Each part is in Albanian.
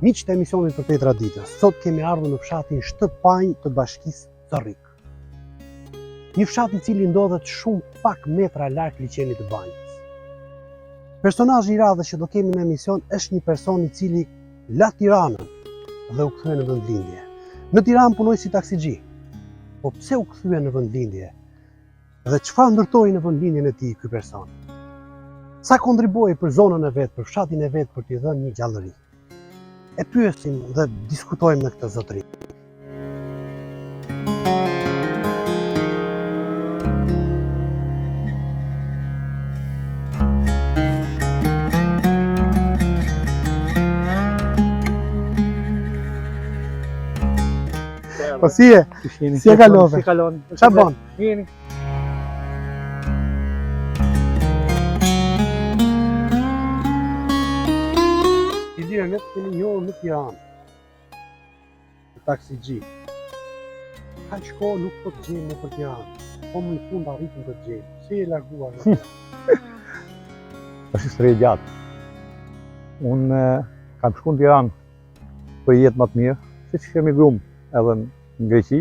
Miqtë e emisionit për Petra Ditës, sot kemi ardhur në fshatin Shtëpanj të bashkisë Corrik. Një fshat I cili ndodhet shumë pak metra larg liçenit të Banjës. Personazhi I radhës që do kemi në emision është një person I cili la Tiranën dhe u kthye në vendlindje. Në Tiranë punoi si taksigji. Po pse u kthye në vendlindje? Dhe çfarë ndërtoi në vendlindjen e tij ky person? Sa kontriboi për zonën e vet, për fshatin e vet për t'i dhënë një gjallëri? E pyesim dhe diskutojmë në këtë zotëri. Po si e? Si e kalove? Si kalon? Qa bon? Jeni. Ilir, ne kemi njohur në Tiranë. Taksigji. Ka shko nuk po të gjejmë nëpër Tiranë. Po më në fund arritëm të gjejmë. Si e larguar në Tiranë? Është histori e gjatë. Unë kam shku në Tiranë për jetë më të mirë, siç kemi grumë edhe në Greqi,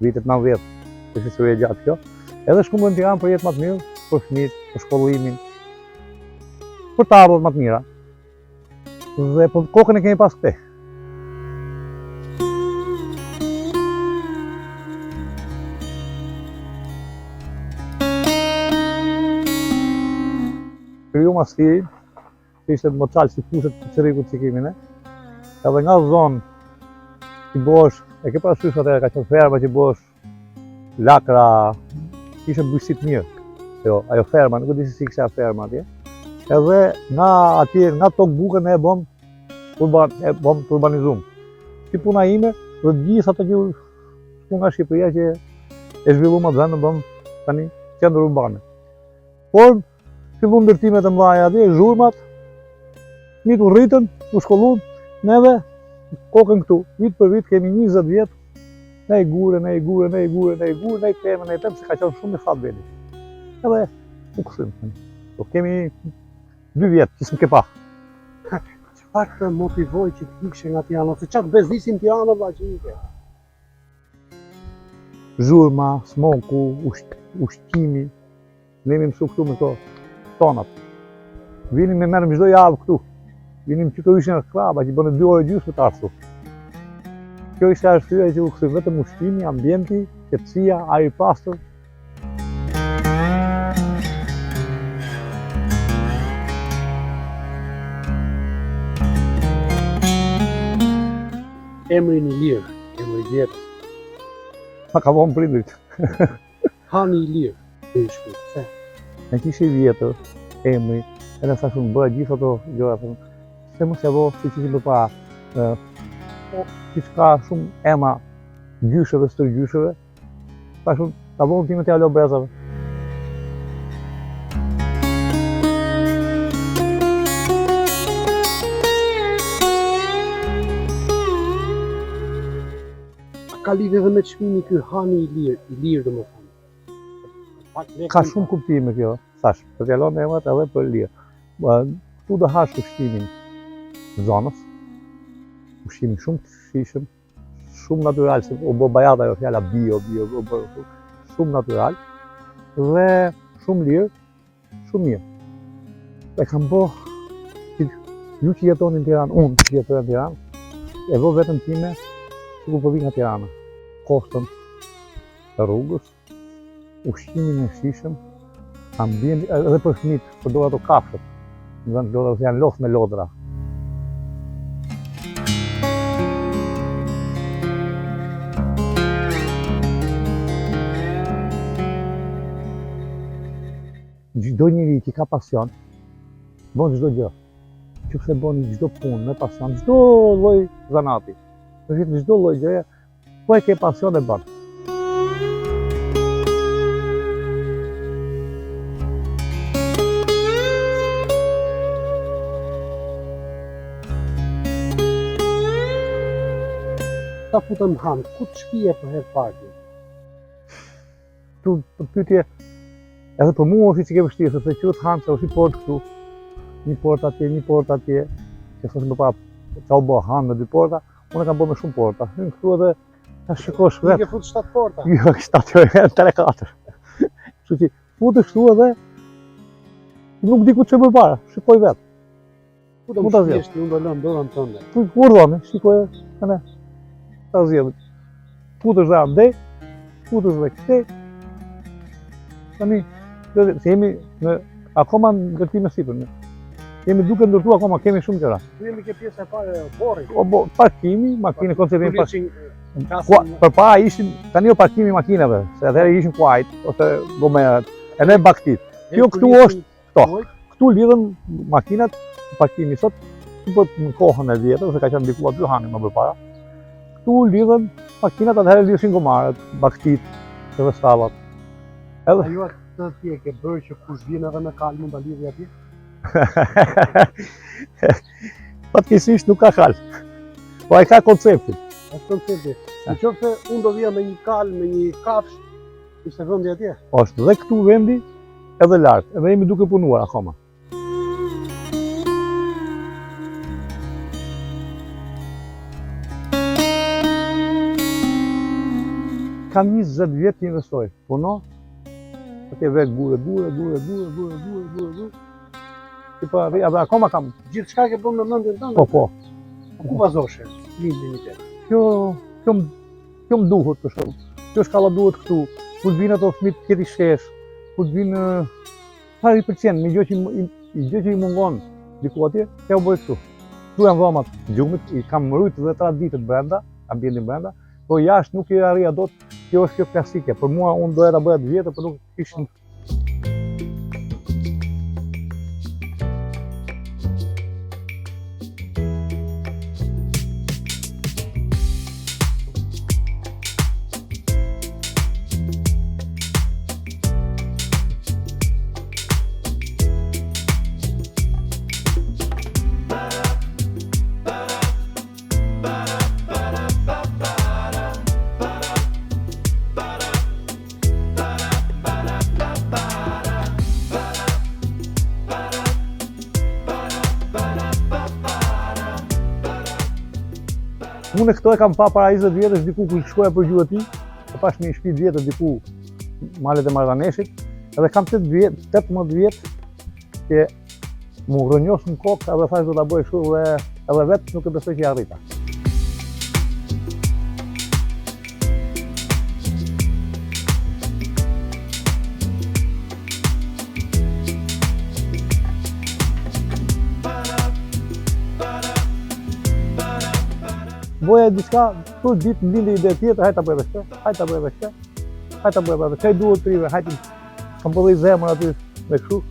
vitet 90. Është histori e gjatë kjo. Edhe shku në Tiranë për jetë më të mirë, për fëmijët, për shkollimin, për të ardhurat më të mira. Dhe për kokën e kemi pas këtej. Kryu mastirin, që ishte më qalë si fushet të Corrikut që kemi ne. Edhe nga zonë që bosh, e ke parasysh atë ka qenë ferma që bosh lakra, ishte bujësit mirë. Jo, ajo ferma, nuk e di si kisha ferma atje. Edhe nga atje, nga tokë bukën e bom urbanizum. Si puna ime, dhe gjithë ato që shku nga Shqipëria që e zhvillu më të vendë, bom tani qendër urbane. Por, fillu ndërtimet e mdhaja atje, zhurmat, mitu rritën, u shkollun, neve kokën këtu. Vit për vit kemi 20 vjet, ne I gure, ne I pemë, se ka qenë shumë I fat veli. Edhe u këthym. Kemi 2 vjet, që s'm ke pa. Çfarë të motivoi që të ikishe nga Tirana, ose çfarë bezdisin Tirana valla që ike? Zhurma, smoku, ushqimi, ne jemi mësu këtu me këto tonat. Vinim me merrem çdo javë këtu. Vinim që këtu ishin klaba që bënë 2 orë gjysmë të ardhur. Kjo ishte arsyeja që u kthy vetëm ushqimi, ambienti, qetësia, ajri I pastër. Emri Ilir, emri I vjetër. Ma ka vonë prindrit. Hani Ilir. Pse? Në kishte I vjetër, emri, edhe sa shumë bëra gjithë ato gjëra. Se mos ja vo si që më pa, që ka shumë ema gjysheve, stërgjysheve, sa shumë, ta vonë time të alo brezave. Ka lidhje edhe me çmimi ky Hani Ilir domethënë. Ka shumë kuptime kjo, thash, për t'jalon emrat edhe për Ilir. Këtu do hash ushqimin zonës, ushqimin shumë të shishëm, shumë natyral, se u bë bajata ajo fjala bio, shumë natyral, dhe shumë lirë, shumë mirë. E kam bo, ju që jetoni në Tiranë, unë që jetoj në Tiranë, e bo vetëm time, që ku po vi nga Tirana. Kostën e rrugës, ushqimin e shishëm, ambienti, edhe për fëmijët, përdor ato kafshët, në vend lodra, janë lodh me lodra. Çdo njeri që ka pasion, bën çdo gjë. Qofse bën çdo punë me pasion, çdo lloj zanati. Në çdo lloj gjëje, po e ke pasion e bën. Ta futëm hanë, ku të shpije për herë parë? Tu pyetje, edhe për mua është që ke vështirë, sepse qëtë hanë se është I port këtu, një port atje, që thosë më pa Qa u bë hanë me 2 porta, unë e kam bë me shumë porta. Hyn këtu edhe ta shikosh Nuk vetë. e fut 7 porta. Jo, 7 jo, 3-4. Kështu që futesh këtu edhe nuk di ku të çoj përpara, shikoj vetë. Ku do Mund të ta zgjedh. thjesht, unë do lëm dorën tënde. Kur dhoni, shikoj tani. Ta zgjedh. Futesh dhe andej, futesh dhe këtej. Tani, se jemi në akoma në ndërtime sipër. Jemi duke ndërtu akoma, kemi shumë gjëra. Tu jemi ke pjesa e parë e borrit. Parkimi, makinë konceptin pas. Kasën Përpara ishin tani jo parkimi makinave, se atëherë ishin kuajt ose gomerat. E ne baktit. Kjo këtu është këto. Këtu lidhen makinat, parkimi sot, këtu në kohën e vjetër, se ka qenë diku 2 hani më përpara. Këtu lidhen makinat, atëherë lidhin gomarët, baktit, edhe stallat. Edhe Ajo atë ti e ke bërë që kush vjen edhe me kalë mund ta lidhë atje? Fatkeqësisht nuk ka kal. Po ai ka konceptin. Është koncepti. Nëse unë do vija me një kalë, me një kafsh, ishte vendi atje. Është dhe këtu vendi, edhe lart, edhe jemi duke punuar akoma. Kam 20 vjet që investoj. Puno, atje vetë bure. Që po arri, edhe akoma kam. Gjithçka ke bën me mendjen tënde. Po. Ku vazhdoshe? Lindjen e tij. Kjo më duhet për shembull. Kjo shkalla duhet këtu. Kur të vinë ato fëmijë të tjetër shesh, kur të vinë çfarë i pëlqen, një gjë që i mungon diku atje, ja u bëj këtu. Këtu janë dhomat gjumit, i kam mbrojt dhe 3 ditët brenda, ambientin brenda, po jashtë nuk i arrija dot. Kjo është kjo klasike. Për mua unë doja ta bëja të vjetër, por nuk kishin. Unë këto e kam pa para 20 vjetësh diku kur shkoja për gjuhë ti, e pash një shtëpi vjetër diku malet e Marrëdhaneshit, edhe kam 18 vjet që mu rrënjos në kokë edhe thash do ta bëj kështu dhe edhe vetë nuk e besoj që i arrita. Boja diçka, për ditë më lindi ide tjetër, hajta bëjmë këtë, hajta bëjmë këtë, çaj duhet trive, hajti kam bëllë zemër aty me kështu,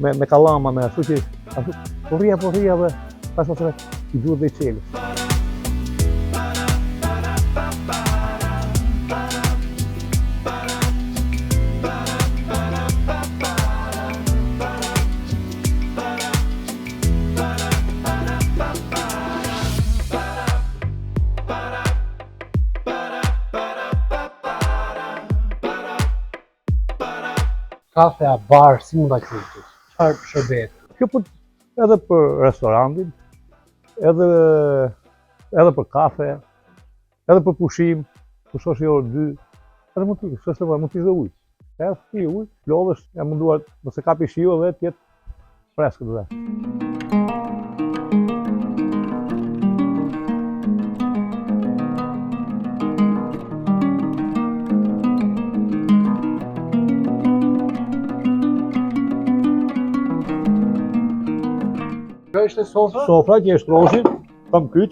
me kallama, me ashtu që, ashtu, po rria dhe, pas i duhet dhe i qeli. Kafe a bar, si mund ta quajmë? Çfarë shërbet? Kjo për edhe për restorantin, edhe për kafe, edhe për pushim, pushosh i orë 2, edhe mund të ishte ujë. Edhe ti ujë, lodhesh, e munduar nëse kapi shiu edhe të jetë freskët dhe. Kjo është e sofra? Sofra që është roshi, kam kyç,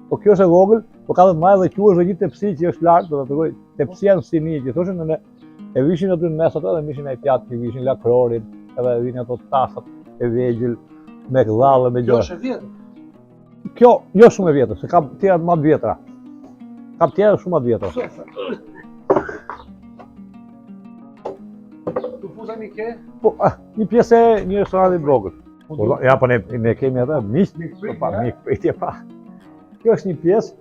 po kjo është e vogël, po ka dhe të majë dhe quash dhe një tepsi që është lartë, do të tregoj tepsia në sini që thoshin në e vishin aty në mes ato edhe mishin ai pjatë që vishin lakrorin, edhe vinin ato tasat e vegjël me dhallë me gjë. Kjo është e vjetër. Kjo jo shumë e vjetër, se kam tjera më të vjetra. Kam tjera shumë më të vjetra. Tu fuzemi ke? Po, një pjesë e një restoranti të vogël. Ja, po ne kemi edhe mikpritje pa. Kjo është një pjesë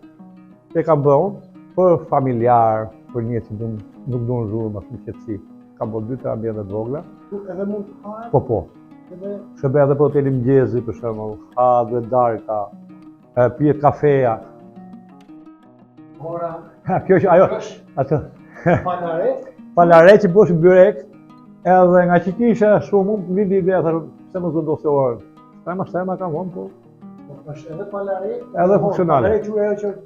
që kam bërë për familjar, për një që nuk duan zhurmë, më shumë qetësi. Kam bërë 2 ambiente të vogla. Edhe mund të hahet? Po. Shërbej edhe për hoteli mëngjesi, për shembull, ha dhe darka. pijet kafeja. Ora, Kjo është ajo, atë. Palare që bosh byrek, edhe nga që kisha shumë, unë vindi ideja, thërë, pse më zëndo se orën. Shtajma kam vonë, po. është edhe palare? Edhe funksionale.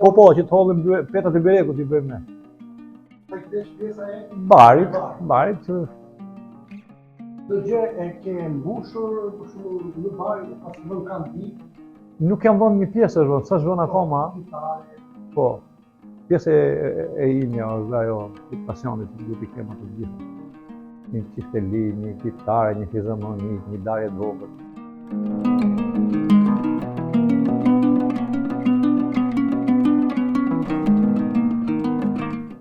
Po, që të hollim petat e byrekut i bëjmë ne. Barit që... Të gjë e ke mbushur, në bari, pas në kanë di? Nuk jam vonë një pjesë është vonë, sa është vonë akoma. Po, pjesë e imja është ajo, i pasionit që duhet i kema të gjithë. Një qifteli, një kitare, një fizharmoni, një darje të vogël.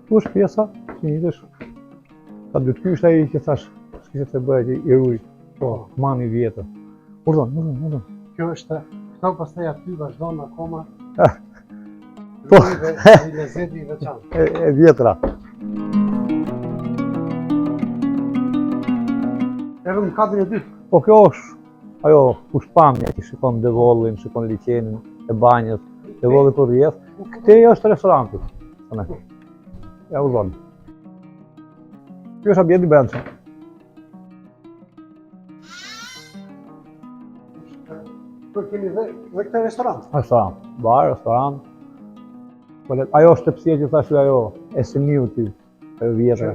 Tu është pjesa, që një dësh, ka dy të kysht ai që thash, s'kishe të bëjt i ruj, po, mani vjetër. Urdon. Kjo është, këto pastaj aty vazhdon akoma. Po, i lezeti i veçantë. E vjetra. Edhe në katrin e dytë. Po kjo është ajo pushpamje që shikon devollin, shikon liqenin e banjës, devollin për rrjedh. Këtej është restoranti. Ja u zonë. Kjo është ambjenti brendshëm. Për kemi dhe këtë restorant. Restorant, bar, restorant. Ajo është tepsia që thashë ajo e seniuti e vjetra.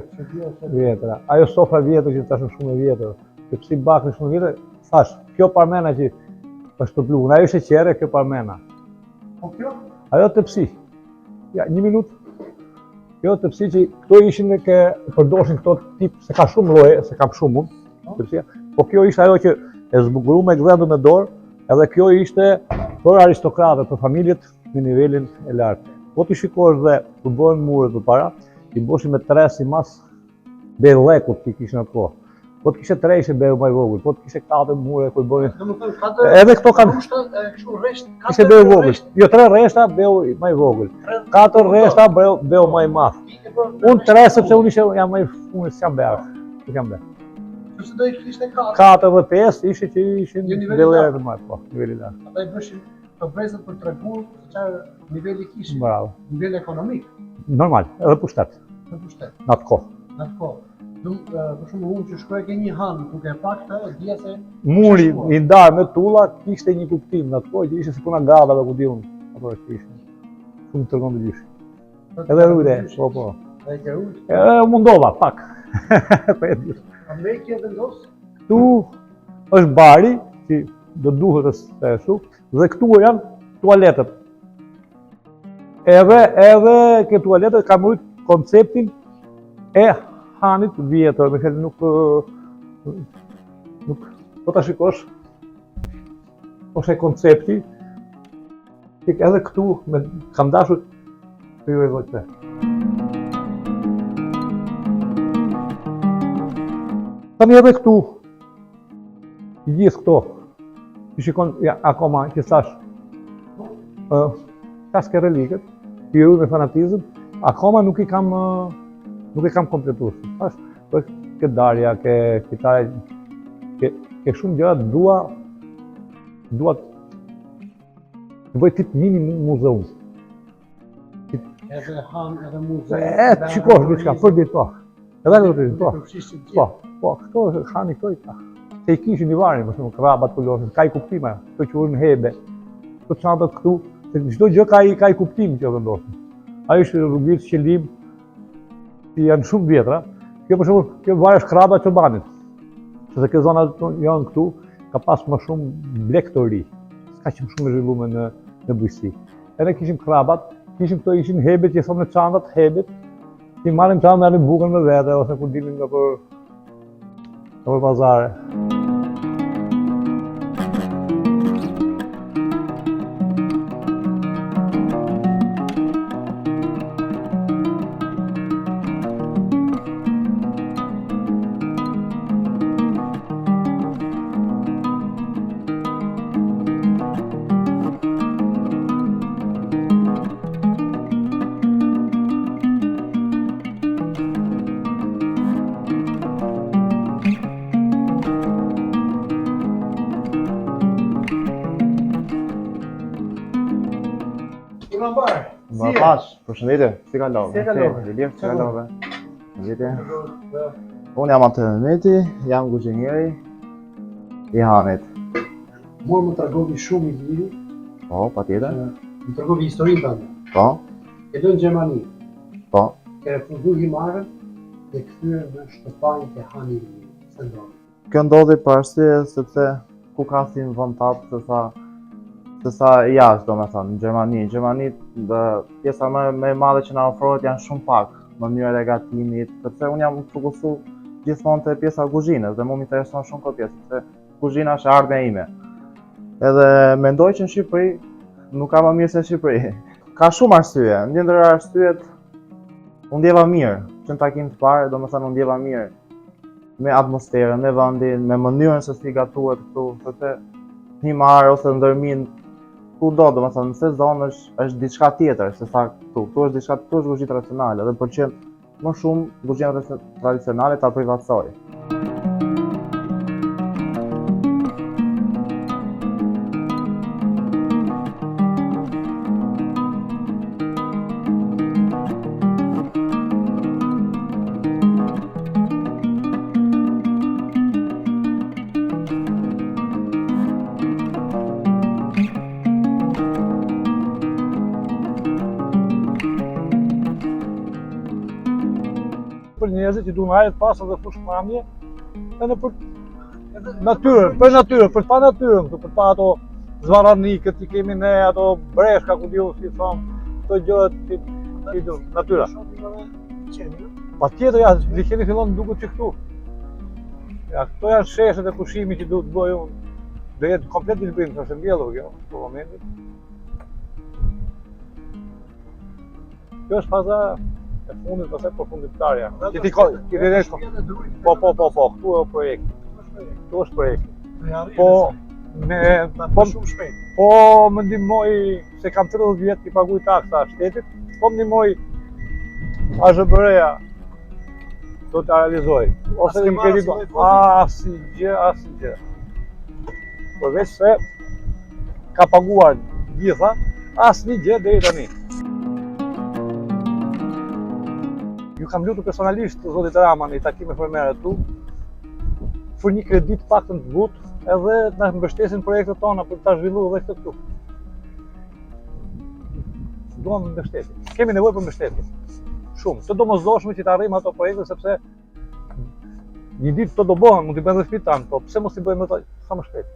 Ajo sofra vjetër që thashë shumë e vjetër. Tepsi bakri shumë e vjetër, thash, kjo parmena që është të pluhur, ajo sheqere, kjo parmena. Po kjo? Ajo tepsi. Ja, një minutë. Kjo tepsi që këto ishin që përdoshin këto tip, se ka shumë lloje, se kam shumë unë, tepsia. Po kjo ishte ajo që e zbukuruar me gdhendur me dorë, edhe kjo ishte për aristokratët, për familjet në nivelin e lartë. Po ti shikosh dhe kur bëhen muret përpara, i boshin me tre si mas bellekut që kishin atë kohë. Po të kishe tre ishe beu më i vogël, po të kishe katër mure kur bënin. Edhe këto kanë kështu rresht, ishte beu i vogël. Jo, tre rreshta beu më i vogël. Katër rreshta beu më i madh. Unë tre sepse unë jam më unë s'jam beu. Nuk jam beu. Sepse do i kishte katër. Katër dhe pesë ishin që ishin bellere të madh, po, niveli lart. Ata i bëshin të brezët për treguar se çfarë niveli kishin. Bravo. Nivel ekonomik. Normal, edhe pushtet. Në pushtet. Në atë kohë. Në atë kohë. Për shumë unë që shkoj ke një hanë, duke e pak të, dhja se... Muri i ndarë me tulla, kishte një kuptim në atë kohë, që ishte si puna gadave ku di unë. Apo është ishte. Shumë të tërgon të gjyshi. Edhe rujde, po. Dhe ke rujt? Mundova, pak. A me kje vendosë? Këtu është bari, që do duhet të shuk, dhe këtu janë tualetët. Edhe ke tualetët kam rujt konceptin e hanit vjetër, me thënë nuk po ta shikosh, ose koncepti, që edhe këtu kam dashur të ju e vojtë. Tani edhe këtu, gjithë këto, që shikon akoma që thash, kaske relikët, që ju me fanatizëm, akoma nuk i kam kompletuar. Tash, ke darja, ke kitare, ke shumë gjëra dua të bëj tip mini muzeum. Edhe han, edhe muzeum. Shikosh diçka, për ditë po. Edhe do të po. Po, këto hani këto i ka. Se i kishin i varin, për shembull, krabat kullosin, ka i kuptim ajo. Këto që urin hebe. Këto çantat këtu, se çdo gjë ka i kuptim që vendosin. Ai është rrugëll qëllim që janë shumë vjetra. Kjo për shembull, kjo vaj është kraba e çobanit. Sepse kjo zona janë këtu ka pas më shumë blek të ri. S'ka qenë shumë zhvilluar në bujqësi. Edhe kishim krabat, kishim këto ishin hebet që thonë çantat hebet. Ti marrim çantat, marrim bukën me vete ose kur dilin nga për pazare. Trambar. Më pash, përshëndetje, si kalove? Si kalove? Lilir, si kalove? Përshëndetje. Unë jam Ante Mehmeti, jam kuzhinieri i Hanit. Mua më tregovi shumë i liri, Po, patjetër. më tregovi historinë tënde. Po, E do në Gjermani, po. ke refuzu Himarën dhe kthyer në shtëpanjë të Hani i Liri. Se ndodhi. Kjo ndodhi për arsye sepse ku ka si në vend tatë sesa jashtë, domethënë, në Gjermani. Në Gjermani pjesa më e madhe që na ofrohet janë shumë pak mënyra e gatimit, sepse unë jam fokusu gjithmonë te pjesa e kuzhinës dhe mua më intereson shumë kjo pjesë, sepse kuzhina është ardhmja ime. Edhe mendoj që në Shqipëri nuk ka më mirë se në Shqipëri. Ka shumë arsye, një ndër arsyet unë ndjeva mirë, që në takim të parë, domethënë unë ndjeva mirë me atmosferën, me vendin, me mënyrën se si gatuhet këtu, sepse Himar ose ndërmin kudo, domethënë në sezon është diçka tjetër se sa këtu. Këtu është diçka, këtu është kuzhinë tradicionale dhe pëlqen më shumë kuzhina tradicionale ta privatësoj. Për njerëzit që duan ajë të pasur dhe fushmamje, edhe për natyrën, për natyrën, për pa natyrën, për pa ato zvarranikët që kemi ne, ato breshka ku diu si thon, këto gjërat që do natyra. Patjetër ja, liçeni fillon duket që këtu. Ja, këto janë sheshet e pushimit që duhet të bëj unë. Do jetë komplet dilbrim, është mbjellur kjo në momentin. Kjo është faza e fundit, pastaj përfundimtarja. Po, këtu është projekt. Këtu është projekt. Po më ndihmoj se kam 30 vjet që paguaj taksa shtetit, po më ndihmoj AZBR-ja do të realizoj. Ose më kredit asgjë. Përveç se ka paguar gjitha, asnjë gjë deri tani. Ju kam lutur personalisht zotit Rama në takime formere tu për një kredit paktën të butë edhe të na mbështesin projektet tona për ta zhvilluar edhe këtë këtu. Duam mbështetje. Kemi nevojë për mbështetje. Shumë. Të domosdoshme që të arrijmë ato projekte sepse një ditë to do bëhen, mund t'i bëjmë dhe fitan, po pse mos i bëjmë ato sa më shpejt.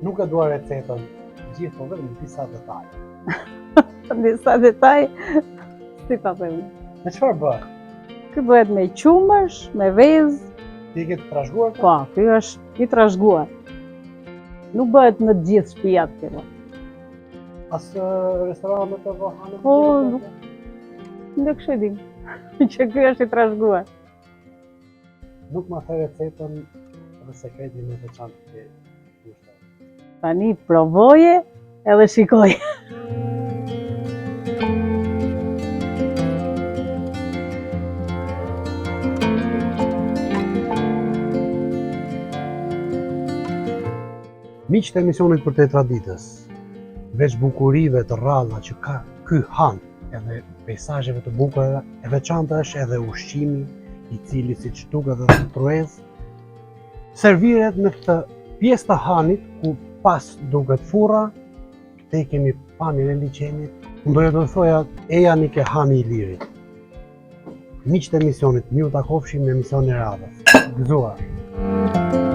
Nuk e dua recetën, gjithë po vetëm disa detaje. Disa detaj, si ta them. Me çfarë bëhet? Ky bëhet me qumësh, me vezë, Ti ke të trashëguar? po, ky është i trashëguar. Nuk bëhet në të gjithë shtëpiat kjo. As restorantet e vohanit? Po, nuk kështu e dim, që ky është i trashëguar. Nuk ma the recetën dhe sekretin e veçantë të gushtave. Tani provoje edhe shikoje. Miqtë e emisionit për te traditës, veç bukurive të rralla që ka ky han, edhe peisazheve të bukura, e veçanta është edhe ushqimi, i cili siç duket edhe truez, serviret në këtë pjesë të hanit ku pas duket furra, te kemi pamjen e liçenit. Unë doja të thoja, eja një ke hani i lirit. Miqtë e emisionit, miu takofshim në emisionin e radhës. Gëzuar!